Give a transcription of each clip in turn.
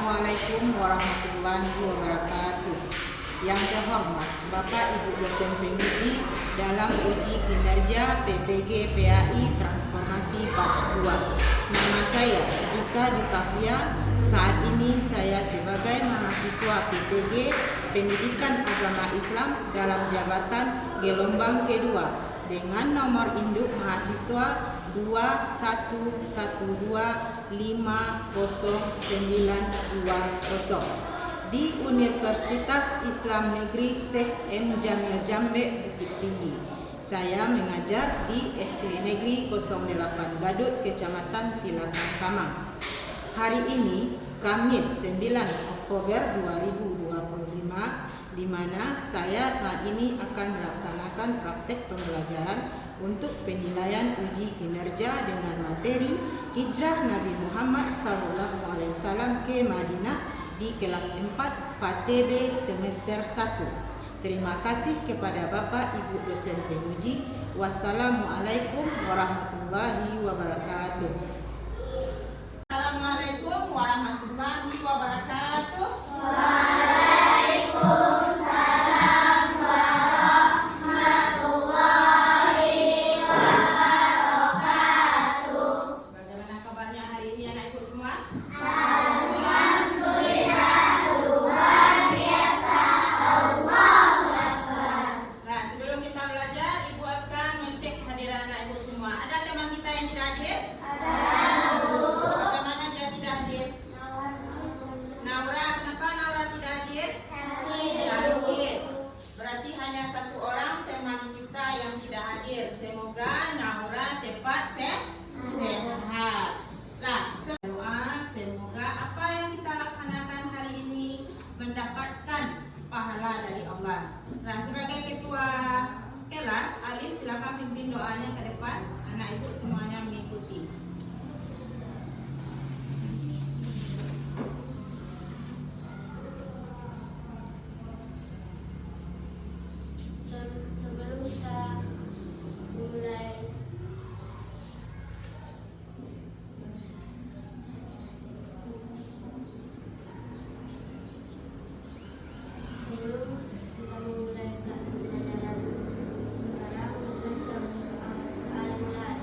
Assalamualaikum warahmatullahi wabarakatuh. Yang terhormat Bapak Ibu dosen penguji dalam uji kinerja PPG PAI Transformasi Batch 2. Nama saya Dika Jutafia. Saat ini saya sebagai mahasiswa PPG Pendidikan Agama Islam dalam jabatan gelombang kedua dengan nomor induk mahasiswa 21525090 di Universitas Islam Negeri Syekh M. Jamil Jambe Bukit Tinggi. Saya mengajar di SD Negeri 08 Gadut, Kecamatan Tilakang Kamang. Hari ini, Kamis 9 Oktober 2025, di mana saya saat ini akan melaksanakan praktek pembelajaran untuk penilaian uji kinerja dengan materi Hijrah Nabi Muhammad SAW ke Madinah di kelas 4 fase B semester 1. Terima kasih kepada Bapak Ibu dosen penguji. Wassalamualaikum warahmatullahi wabarakatuh. Assalamualaikum warahmatullahi wabarakatuh. Waalaikumsalam warahmatullahi wabarakatuh. Bagaimana kabarnya hari ini anak ibu semua? Alhamdulillah, luar biasa. Allahu Akbar. Nah, sebelum kita belajar, ibu akan mengecek kehadiran anak ibu semua. Ada teman kita yang tidak hadir? Ada. Bagaimana dia tidak hadir? Naura, kenapa Naura tidak hadir? Sakit. Berarti hanya satu orang teman kita yang tidak hadir. Semoga Naura cepat sehat. Nah, semoga apa yang kita laksanakan hari ini mendapatkan pahala dari Allah. Nah, sebagai ketua kelas, Alim silakan pimpin doanya ke depan. Anak ibu semuanya mengikuti. Sebelum kita mulai pelajaran sekarang kita Al-Mulai.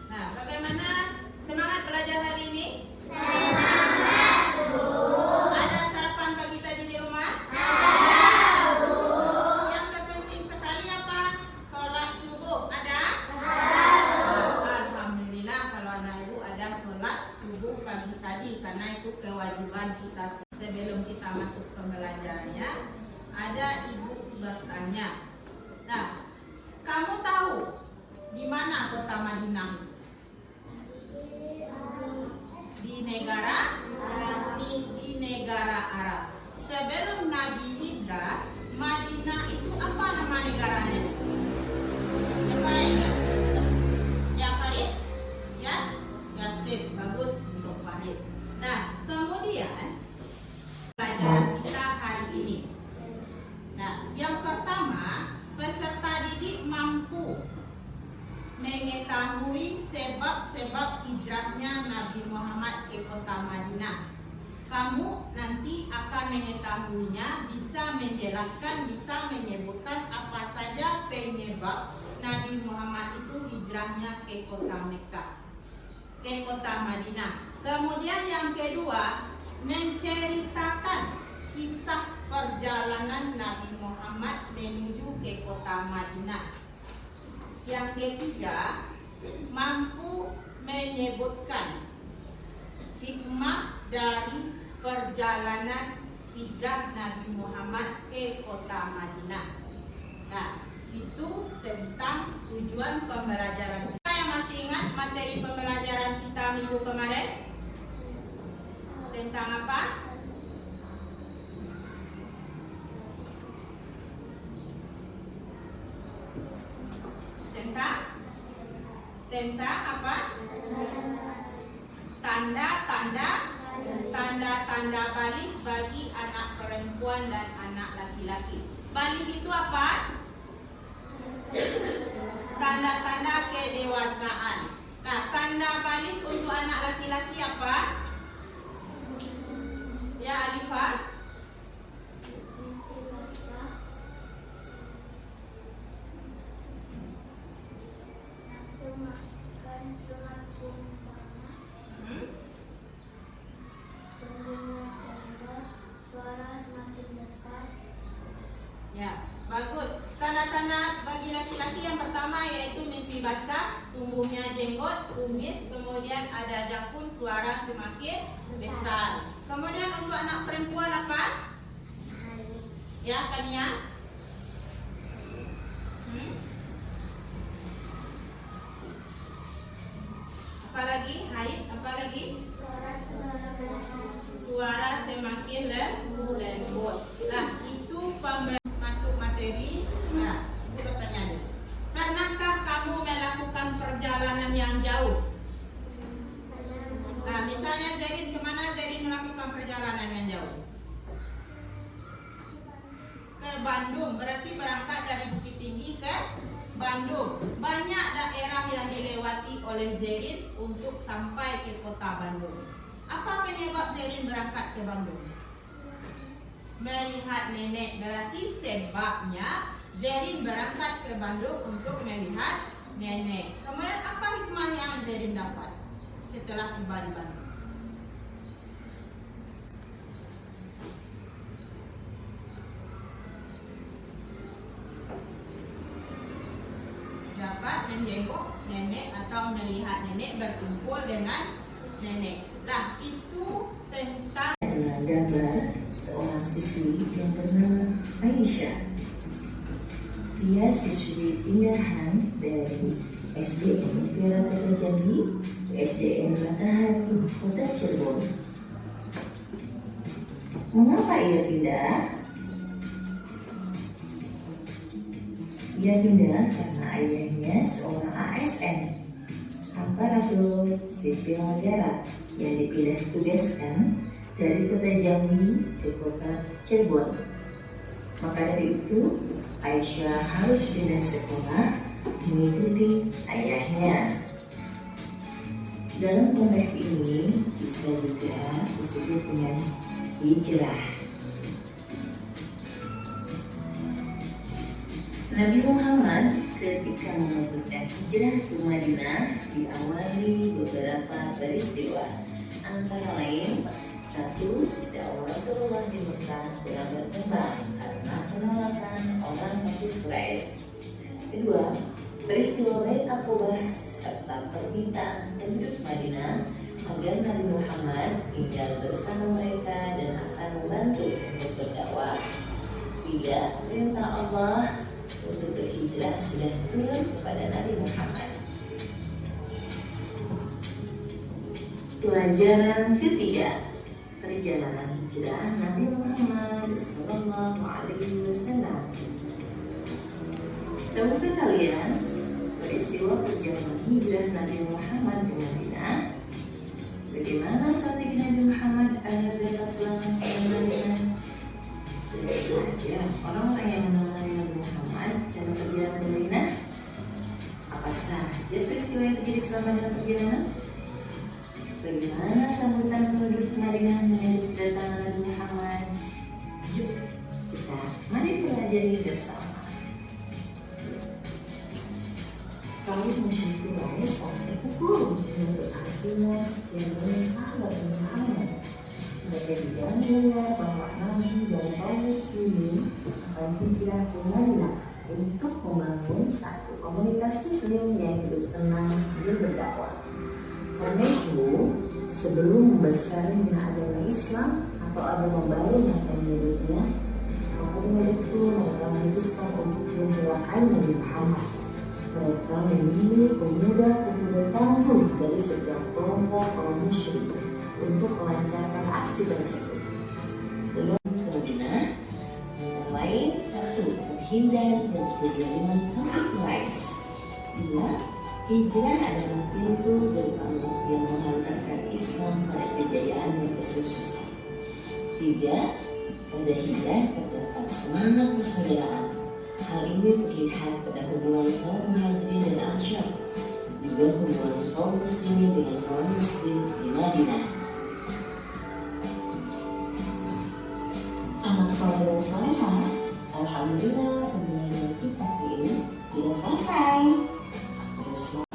Nah, bagaimana semangat belajar hari ini? Ada sarapan pagi tadi di rumah? Yang terpenting sekali apa? Sholat subuh. Ada? Alhamdulillah kalau anak ibu ada sholat subuh pagi tadi, karena itu kewajiban kita. Sebelum kita masuk pembelajarannya, ada ibu bertanya. Nah, kamu tahu di mana kota Madinah? Di negara Arab. Sebelum Nabi hijrah, Madinah itu apa nama negaranya? Siapa yang ingat? Ya, Farid? Yes? Yasir. Bagus untuk Farid. Nah, kemudian pelajaran kita hari ini. Nah, yang pertama, peserta didik mampu mengetahui sebab-sebab hijrahnya Nabi Muhammad ke kota Madinah. Kamu nanti akan mengetahuinya, bisa menjelaskan, bisa menyebutkan apa saja penyebab Nabi Muhammad itu hijrahnya ke kota Mekah, ke kota Madinah. Kemudian yang kedua, menceritakan kisah perjalanan Nabi Muhammad menuju ke kota Madinah. Yang ketiga, mampu menyebutkan hikmah dari perjalanan hijrah Nabi Muhammad ke kota Madinah. Nah, itu tentang tujuan pembelajaran. Siapa yang masih ingat materi pembelajaran kita minggu kemarin? Tentang apa? Tentang apa? Tanda-tanda balik bagi anak perempuan dan anak laki-laki. Balik itu apa? Tanda-tanda kedewasaan. Nah, tanda balik untuk anak laki-laki apa? Ya, Alifah. Mimpi basah, nafsu makan semakin banyak, tubuhnya janda, suara semakin besar. Ya, bagus. Tanda-tanda bagi laki-laki yang pertama yaitu mimpi basah, tumbuhnya jenggot, kumis, kemudian ada jakun, suara semakin besar. Kemudian untuk anak perempuan apa? Haid, Ya, Kania. Apa lagi? Haid, apa lagi? suara semakin besar. Suara semakin lembut. Nah, itu masuk materi. Nah, itu pertanyaannya. Pernahkah kamu melakukan perjalanan yang jauh? Nah, misalnya Zerin, kemana Zerin melakukan perjalanan yang jauh? Ke Bandung, berarti berangkat dari Bukit Tinggi ke Bandung. Banyak daerah yang dilewati oleh Zerin untuk sampai ke kota Bandung. Apa penyebab Zerin berangkat ke Bandung? Melihat nenek, berarti sebabnya Zerin berangkat ke Bandung untuk melihat nenek. Kemudian apa hikmah yang Zerin dapat setelah tiba di Bandung? Dapat menjenguk nenek atau melihat nenek, berkumpul dengan nenek. Lah, itu tentang adalah gambar seorang siswi yang bernama Aisyah. Ia siswi pindahan dari SDN Mutiara Kota Jambi ke SDN Matahari Kota Cirebon. Mengapa ia pindah? Ia pindah karena ayahnya seorang ASN, aparatur sipil negara, yang dipindah tugaskan dari kota Jambi ke kota Cirebon. Maka dari itu, Aisyah harus pindah sekolah mengikuti ayahnya. Dalam konteks ini bisa juga disebut dengan hijrah. Nabi Muhammad ketika memutuskan hijrah ke Madinah diawali beberapa peristiwa, antara lain: satu, dakwah Rasulullah di Mekah kurang berkembang karena penolakan orang kafir Quraisy. Kedua, peristiwa Bait Aqabah serta permintaan penduduk Madinah agar Nabi Muhammad tinggal bersama mereka dan akan membantu untuk berdakwah. Tiga, perintah Allah untuk berhijrah sudah turun kepada Nabi Muhammad. Pelajaran ketiga, perjalanan hijrah Nabi Muhammad SAW. Tahukah kalian peristiwa perjalanan hijrah Nabi Muhammad ke Madinah? Bagaimana strategi Nabi Muhammad agar dapat selamat sampai Madinah? Sudah saja orang-orang yang menemani Nabi Muhammad dalam perjalanan ke Madinah. Apa saja peristiwa yang terjadi selama dalam perjalanan? Bagaimana sambutan penduduk Madinah menyambut kedatangan Nabi Muhammad? Yuk, mari pelajari bersama. Kaum musyrik Quraisy sampai pukul menuntut hasilnya sekian banyak sahabat Muhammad. Mereka juga mendengar bahwa Nabi dan kaum muslimin akan hijrah ke Madinah untuk membangun satu komunitas muslim yang hidup tenang sambil berdakwah. Karena itu, sebelum membesarnya agama Islam, apa atau agama baru mereka menyebutnya, pokoknya betul mereka memutuskan untuk mencelakai Nabi Muhammad. Mereka memilih pemuda-pemuda tangguh dari setiap kelompok kaum musyrik untuk melancarkan aksi tersebut. Dengan Madinah, yang lain, satu, terhindar dari kezaliman kafir Quraisy. Dua, hijrah adalah pintu gerbang yang menghantarkan Islam pada kejayaan dan kesuksesan. Tiga, pada hijrah terdapat semangat persaudaraan. Hal ini terlihat pada hubungan kaum Muhajirin dan Ansyar, juga hubungan kaum muslimin dengan kaum muslim di Madinah. Anak soleh dan solehah, alhamdulillah pembelajaran kita ini sudah selesai. Terus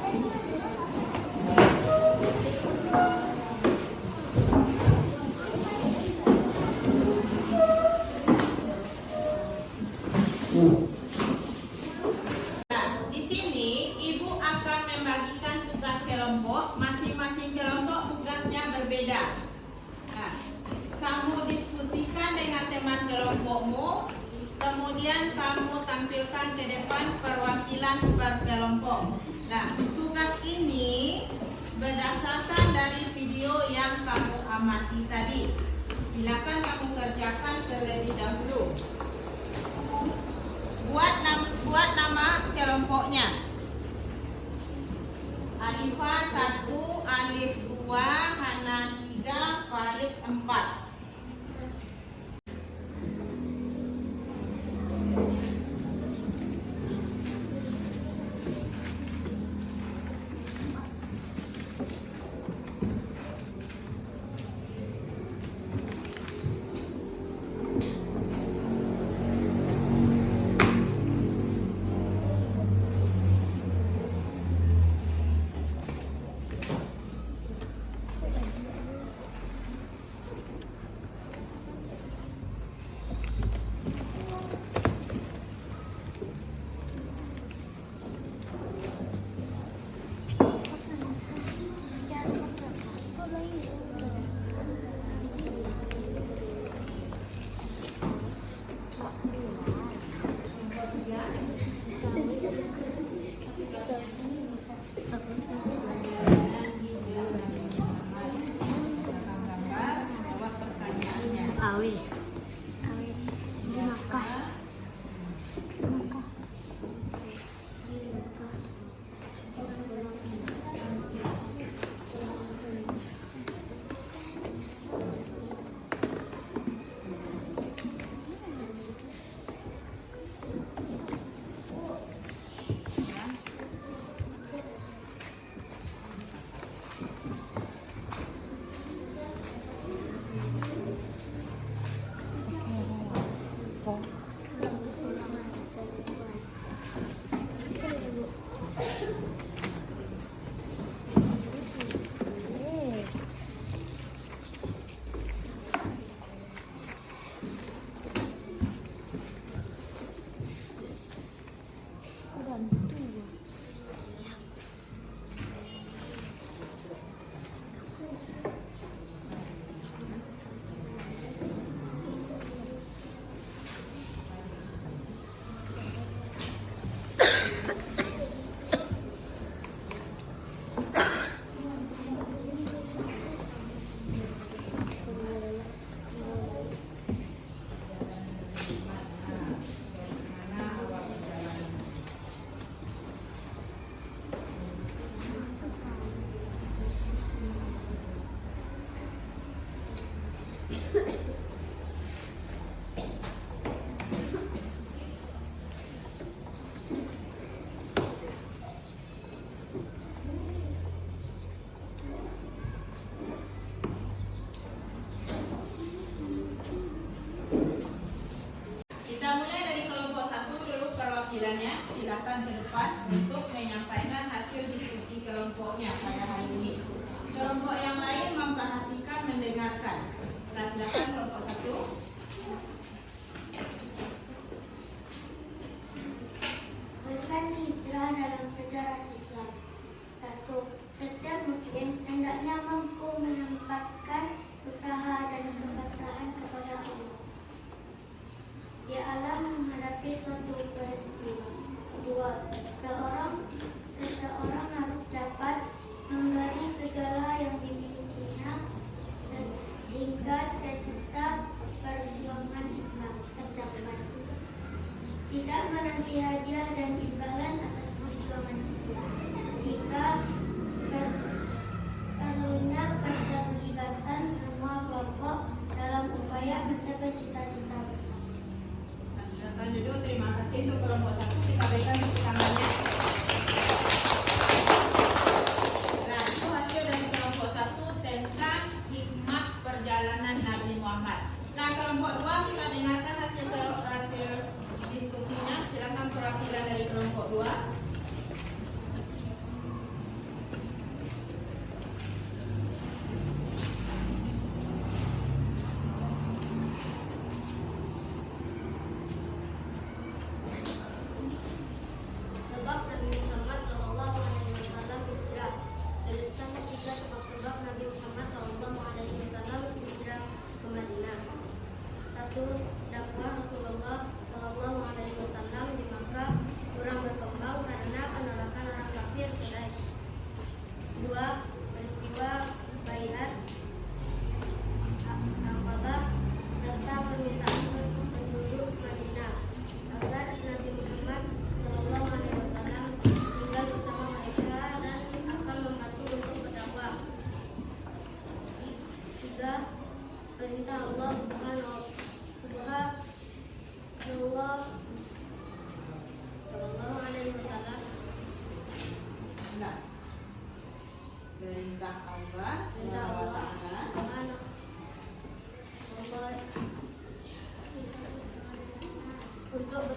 Di sini Ibu akan membagikan tugas kelompok. Masing-masing kelompok tugasnya berbeda. Nah, kamu diskusikan dengan teman kelompokmu, kemudian kamu tampilkan ke depan perwakilan per kelompok. Nah, tugas ini berdasarkan dari video yang kamu amati tadi. Silakan kamu kerjakan terlebih dahulu. Buat nama kelompoknya. Alifah 1, Alif 2, Hana 3, Farid 4.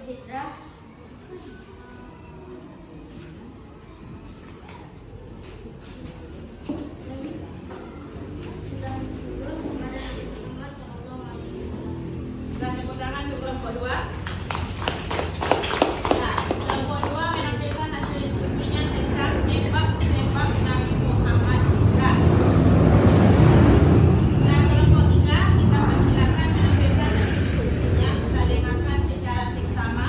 hijrah. Sudah turun kepada Nabi Muhammad Shallallahu Alaihi Wasallam. Dan tepuk tangan untuk kelompok 2. Nah, kelompok 2 menampilkan hasil diskusinya tentang sebab-sebab Nabi Muhammad hijrah. Nah, kelompok 3 kita persilakan menampilkan hasil diskusinya. Kita dengarkan secara seksama.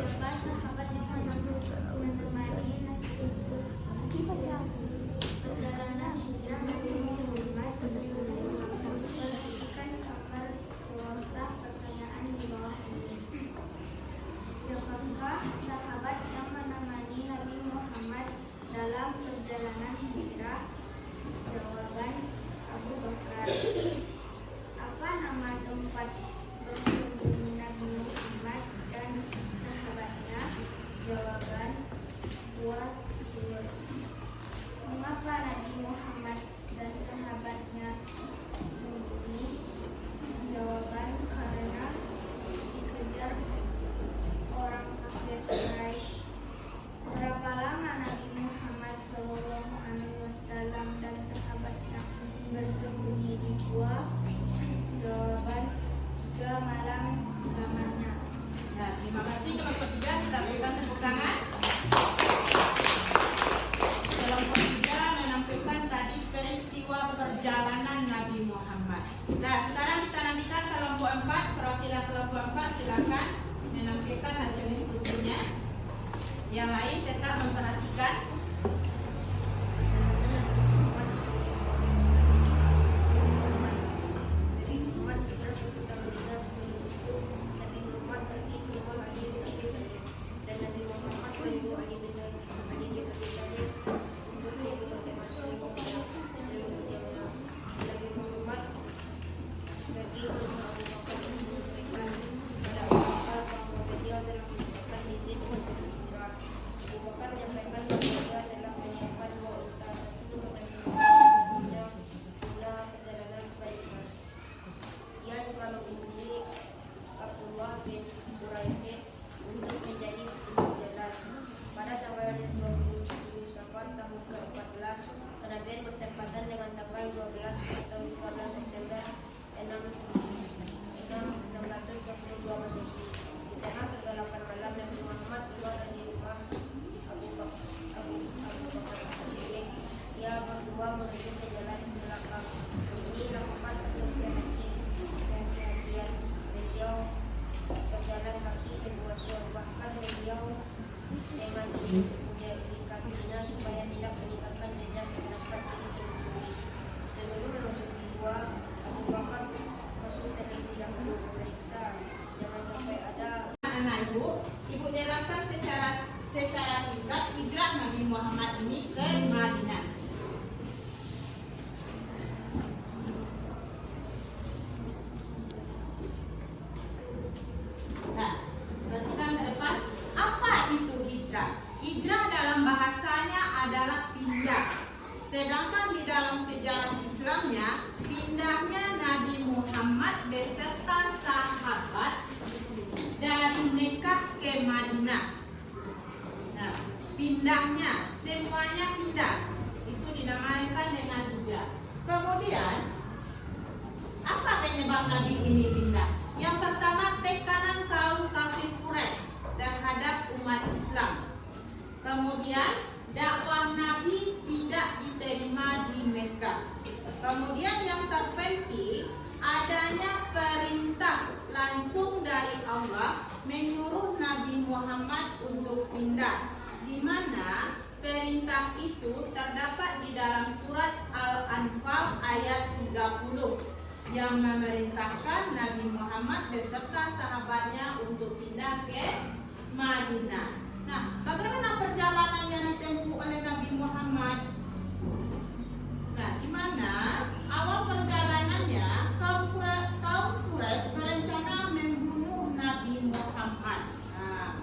Siapa sahabat yang menemani perjalanan hijrah Nabi Muhammad perhatikan kabar jawablah pertanyaan di bawah ini. Siapakah sahabat yang menemani Nabi Muhammad dalam perjalanan hijrah? Jawaban Abu Bakar. Apa nama tempat bersembunyi Nabi Muhammad dan sahabatnya? Jawaban Wasir. Mengapa Nabi Muhammad dan sahabatnya sembunyi? Jawaban karena dikejar orang kafir Quraisy. Berapa lama Nabi Muhammad SAW dan sahabatnya bersembunyi di gua? Jawaban 3 malam lamanya. Nah, terima kasih kelompok 3. Kita berikan tepuk tangan. Kelompok 3 menampilkan tadi peristiwa perjalanan Nabi Muhammad. Nah, sekarang kita nantikan kelompok 4. Perwakilan kelompok 4 silakan menampilkan hasil diskusinya. Yang lain tetap memperhatikan. Ia juga menghubungi Abdullah bin Quraisy untuk menjadi petunjuk jalan. Pada tanggal 27 Safar tahun ke-14, kenabian bertepatan dengan tanggal 12 atau 15 September 622 Masehi. Di tengah kegelapan malam, Nabi Muhammad keluar dari rumah Abu Bakar As-Siddiq. Ia berdua menuju ke jalan belakang. Ini lakukan perjalanan beliau berjalan kaki kedua suara, bahkan beliau dengan di kakinya supaya tidak meninggalkan jejak yang dapat ditelusuri. Sebelum memasuki gua, Abu Bakar Rasul terlebih dahulu memeriksa jangan sampai ada. Anak Ibu jelaskan secara singkat hijrah Nabi Muhammad ini ke Madinah. Nah, perhatikan ke depan. Apa itu hijrah? Hijrah dalam bahasanya adalah pindah. Sedangkan di dalam sejarah Islamnya, pindahnya Nabi Muhammad beserta sahabat dari Mekah ke Madinah. Nah, pindahnya, semuanya pindah. Itu dinamakan dengan hijrah. Kemudian, apa penyebab Nabi ini pindah? Yang pertama, tekanan kaum kafir Quraisy terhadap umat Islam. Kemudian, dakwah Nabi tidak diterima di Mekah. Kemudian yang terpenting, adanya perintah langsung dari Allah menyuruh Nabi Muhammad untuk pindah, di mana perintah itu terdapat di dalam surat Al-Anfal ayat 30 yang memerintahkan Nabi Muhammad beserta sahabatnya untuk pindah ke Madinah. Nah, bagaimana perjalanan yang ditempuh oleh Nabi Muhammad? Nah, di mana awal perjalanannya kaum Quraisy berencana membunuh Nabi Muhammad. Nah,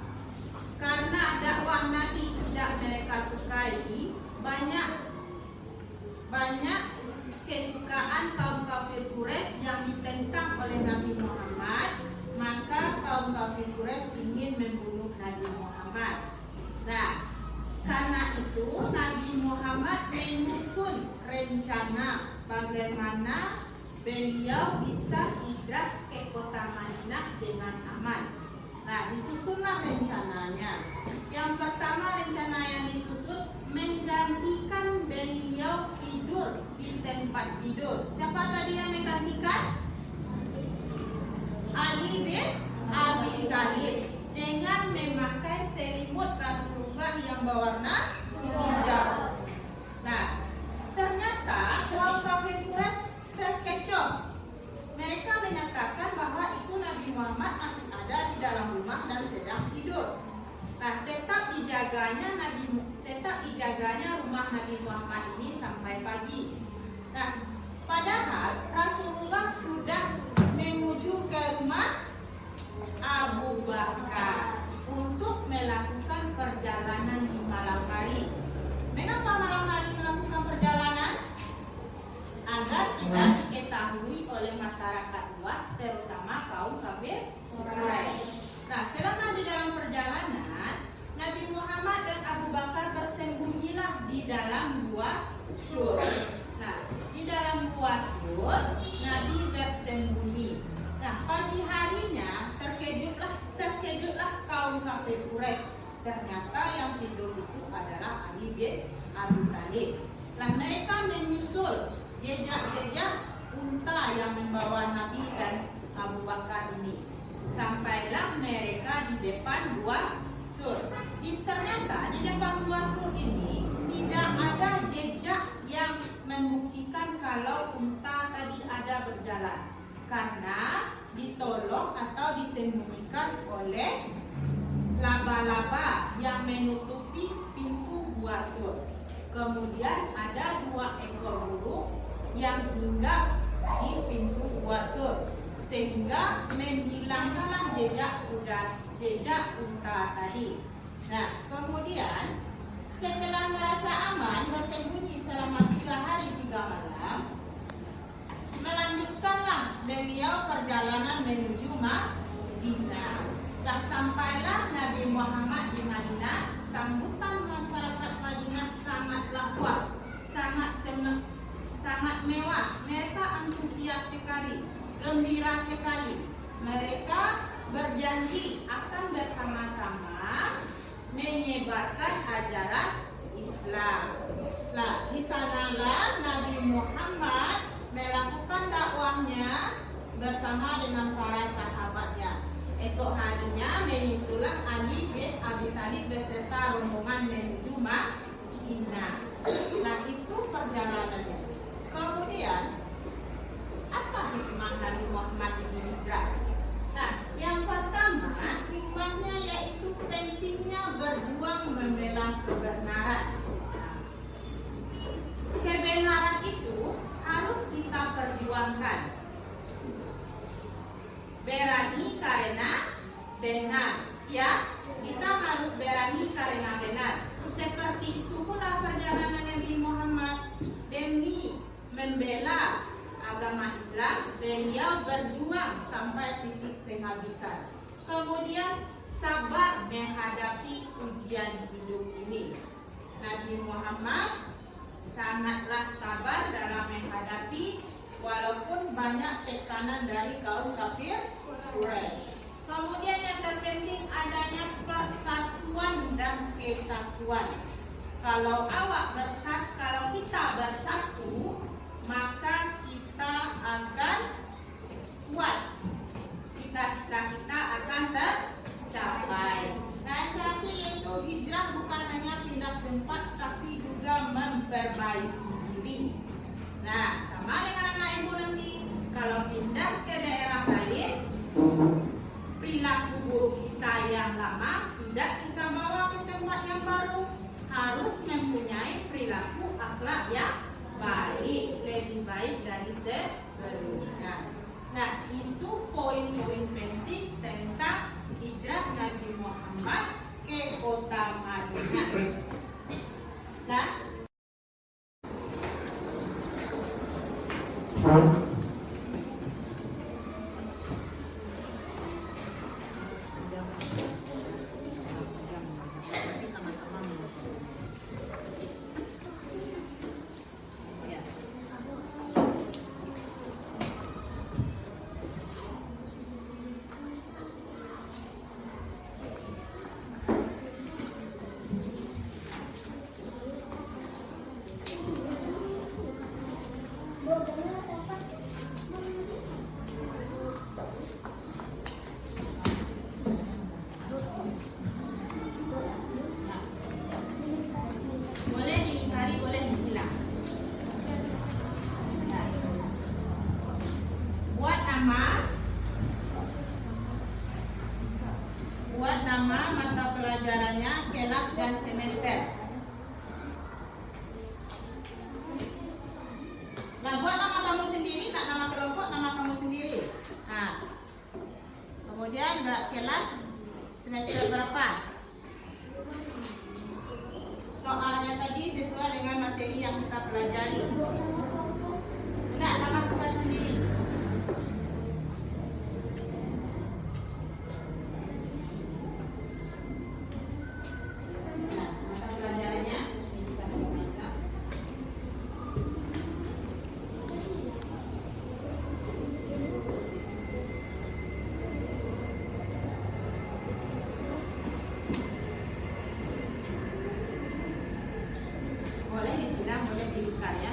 karena dakwah Nabi tidak mereka sukai, banyak Quraisy ingin membunuh Nabi Muhammad. Nah, karena itu Nabi Muhammad menyusun rencana bagaimana beliau bisa hijrah ke kota Madinah dengan aman. Nah, disusunlah rencananya. Yang pertama rencana yang disusun menggantikan beliau tidur di tempat tidur. Siapa tadi yang menggantikan? Ali bin Abi Thalib dengan memakai selimut Rasulullah yang berwarna hijau. Nah, ternyata kaum kafir Quraisy terkecoh. Mereka menyatakan bahwa itu Nabi Muhammad masih ada di dalam rumah dan sedang tidur. Nah, tetap dijaganya rumah Nabi Muhammad ini sampai pagi. Nah, padahal Rasulullah sudah menuju ke rumah Abu Bakar untuk melakukan perjalanan di malam hari. Mengapa malam hari melakukan perjalanan? Agar tidak diketahui oleh masyarakat luas, terutama kaum kafir Quraisy. Nah, selama di dalam perjalanan, Nabi Muhammad dan Abu Bakar bersembunyilah di dalam gua Sur. Nah, di dalam gua Sur, Nabi bersembunyi. Nah, pagi harinya terkejutlah kaum kafir Quraisy. Ternyata yang tidur itu adalah Ali bin Abi Thalib. Nah, mereka menyusul jejak-jejak unta yang membawa Nabi dan Abu Bakar ini. Sampailah mereka di depan gua Sur. Ternyata di depan gua Sur ini tidak ada jejak yang membuktikan kalau unta tadi ada berjalan, karena ditolong atau disembunyikan oleh laba-laba yang menutupi pintu gua Sur. Kemudian ada 2 ekor burung yang hinggap di pintu gua Sur, sehingga menghilangkanlah jejak unta tadi. Nah, kemudian setelah merasa aman bersembunyi selama 3 hari 3 malam, melanjutkanlah beliau perjalanan menuju Madinah. Nah, sampailah Nabi Muhammad di Madinah. Sambutan masyarakat Madinah sangatlah kuat, sangat mewah. Mereka antusias sekali, gembira sekali. Mereka berjanji akan bersama-sama menyebarkan ajaran Islam. Nah, di sanalah Nabi Muhammad melakukan dakwahnya bersama dengan para sahabatnya. Esok harinya menyusullah Ali bin Abi Thalib beserta rombongan menuju Madinah. Nah, itu perjalanannya. Kemudian, apa hikmah Nabi Muhammad ini hijrah? Nah, yang pertama, hikmahnya yaitu pentingnya berjuang membela kebenaran. Kebenaran itu harus kita perjuangkan. Berani karena benar. Ya, kita harus berani karena benar. Seperti itu pula perjalanan Nabi Muhammad demi membela agama Islam. Beliau berjuang sampai titik penghabisan. Kemudian sabar menghadapi ujian hidup ini. Nabi Muhammad sangatlah sabar dalam menghadapi walaupun banyak tekanan dari kaum kafir Quraisy. Kemudian yang terpenting adanya persatuan dan kesatuan. Kalau kita bersatu, maka kita akan kuat. Cita-cita kita akan tercapai. Nah, yang terakhir yaitu hijrah bukan hanya pindah tempat, tapi juga memperbaiki diri. Nah, sama dengan anak ibu nanti, kalau pindah ke daerah lain, perilaku buruk kita yang lama tidak kita bawa ke tempat yang baru. Harus mempunyai perilaku akhlak yang baik, lebih baik dari sebelumnya. Nah, itu poin-poin penting tentang hijrah Nabi Muhammad ke kota Madinah. Nah, mata pelajarannya, kelas dan semester. Nah, buat nama kamu sendiri, tak nama kelompok, nama kamu sendiri. Nah, kemudian kelas semester berapa? Soalnya tadi sesuai dengan materi yang kita pelajari. Nah, nama kelas sendiri. Nah, mata pelajarannya ini kita bisa. Boleh disudah, boleh dibuka ya.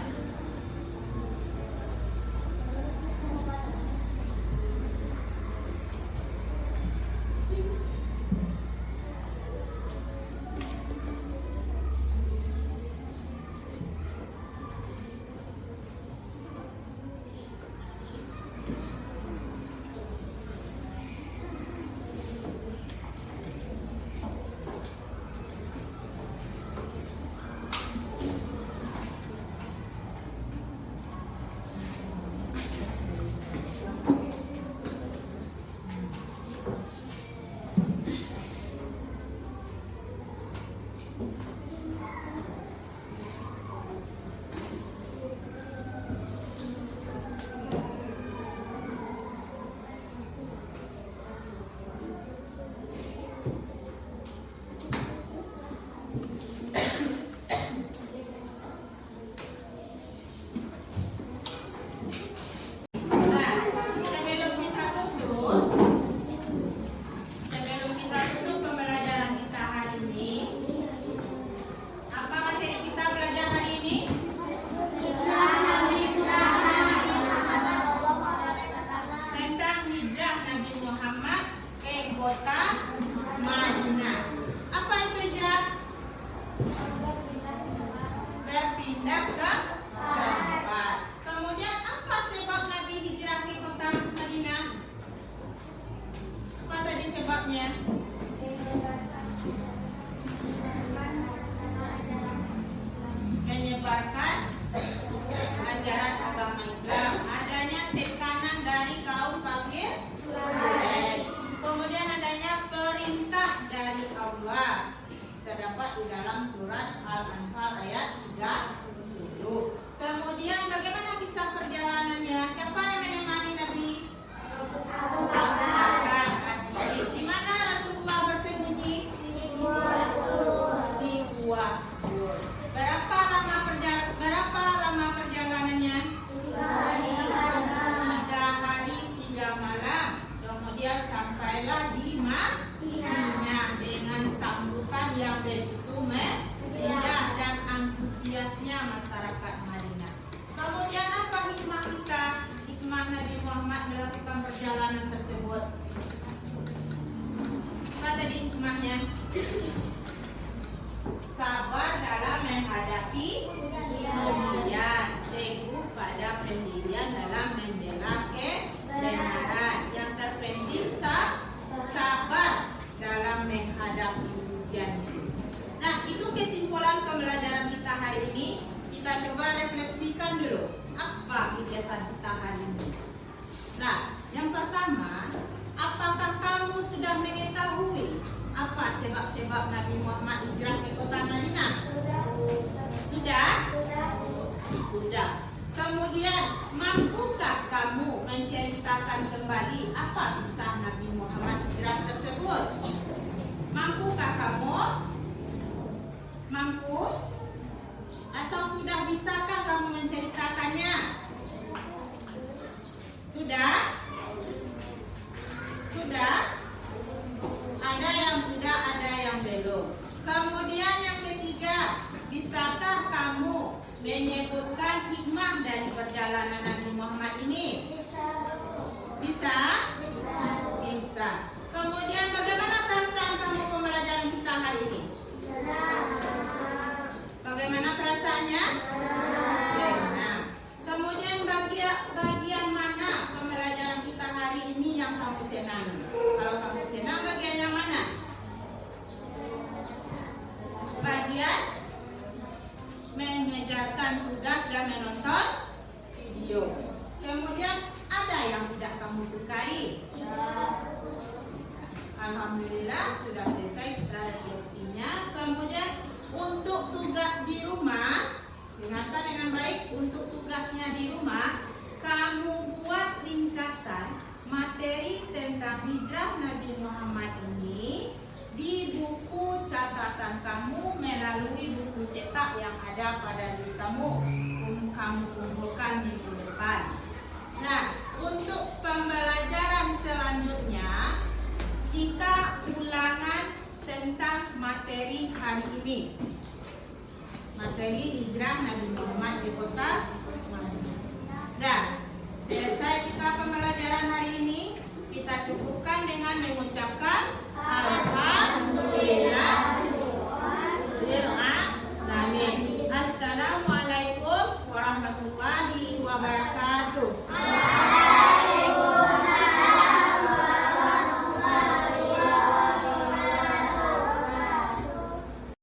Sebelum kita tutup pembelajaran kita hari ini, apa materi kita belajar hari ini? Tentang hijrah Nabi Muhammad ke kota Madinah. Apa itu hijrah? Berpindah ke tempat. Kemudian apa sebab Nabi hijrah ke kota Madinah? Apa tadi sebabnya? Menyebarkan ajaran agama Islam. Adanya tekanan dari kaum kafir. Kemudian adanya perintah dari Allah. Terdapat di dalam surat Al-Anfal ayat 30. Kemudian bagaimana kisah perjalanannya? Siapa yang menemani Nabi? Abu Bakar As-Siddiq. Di mana Rasulullah bersembunyi? Di Gua Sur. Berapa lama perjalanannya? 3 hari 3 malam. Kemudian sampailah di Madinah dengan sambutan yang begitu meriah dan antusiasnya masyarakat Madinah. Kemudian apa hikmah kita? Hikmah Nabi Muhammad melakukan perjalanan tersebut. Apa tadi hikmahnya? Sabar dalam menghadapi ujian, teguh pada pendirian dalam membela kebenaran. Yang terpenting sabar dalam menghadapi ujian. Nah, itu kesimpulan pembelajaran kita hari ini. Kita coba refleksikan dulu apa kegiatan kita hari ini. Nah, yang pertama, apakah kamu sudah mengetahui apa sebab-sebab Nabi Muhammad hijrah ke kota Madinah? Sudah? Sudah. Kemudian, mampukah kamu menceritakan kembali apa kisah Nabi Muhammad hijrah tersebut? Mampukah kamu? Mampu? Atau sudah bisakah kamu menceritakannya? Sudah? Sudah? Ada yang sudah, ada yang belum. Kemudian yang ketiga, bisakah kamu menyebutkan hikmah dari perjalanan Nabi Muhammad ini? Bisa? Bisa. Kemudian bagaimana perasaan kamu pembelajaran kita hari ini? Bagaimana perasaannya? Senang. Kemudian bagian mana pembelajaran kita hari ini yang kamu senangi? Kalau kamu senang, bagian yang mana? mengerjakan tugas dan menonton video. Kemudian ada yang tidak kamu sukai? Alhamdulillah sudah selesai refleksinya. Kemudian untuk tugas di rumah, dengarkan dengan baik. Untuk tugasnya di rumah, kamu buat ringkasan materi tentang hijrah Nabi Muhammad ini di buku catatan kamu melalui buku cetak yang ada pada diri kamu. Kamu kumpulkan minggu depan. Nah, untuk pembelajaran selanjutnya, kita ulangan tentang materi hari ini. Materi hijrah Nabi Muhammad di kota Madinah. Nah, selesai kita pembelajaran hari ini, kita cukupkan dengan mengucapkan Alhamdulillah. Assalamualaikum warahmatullahi wabarakatuh.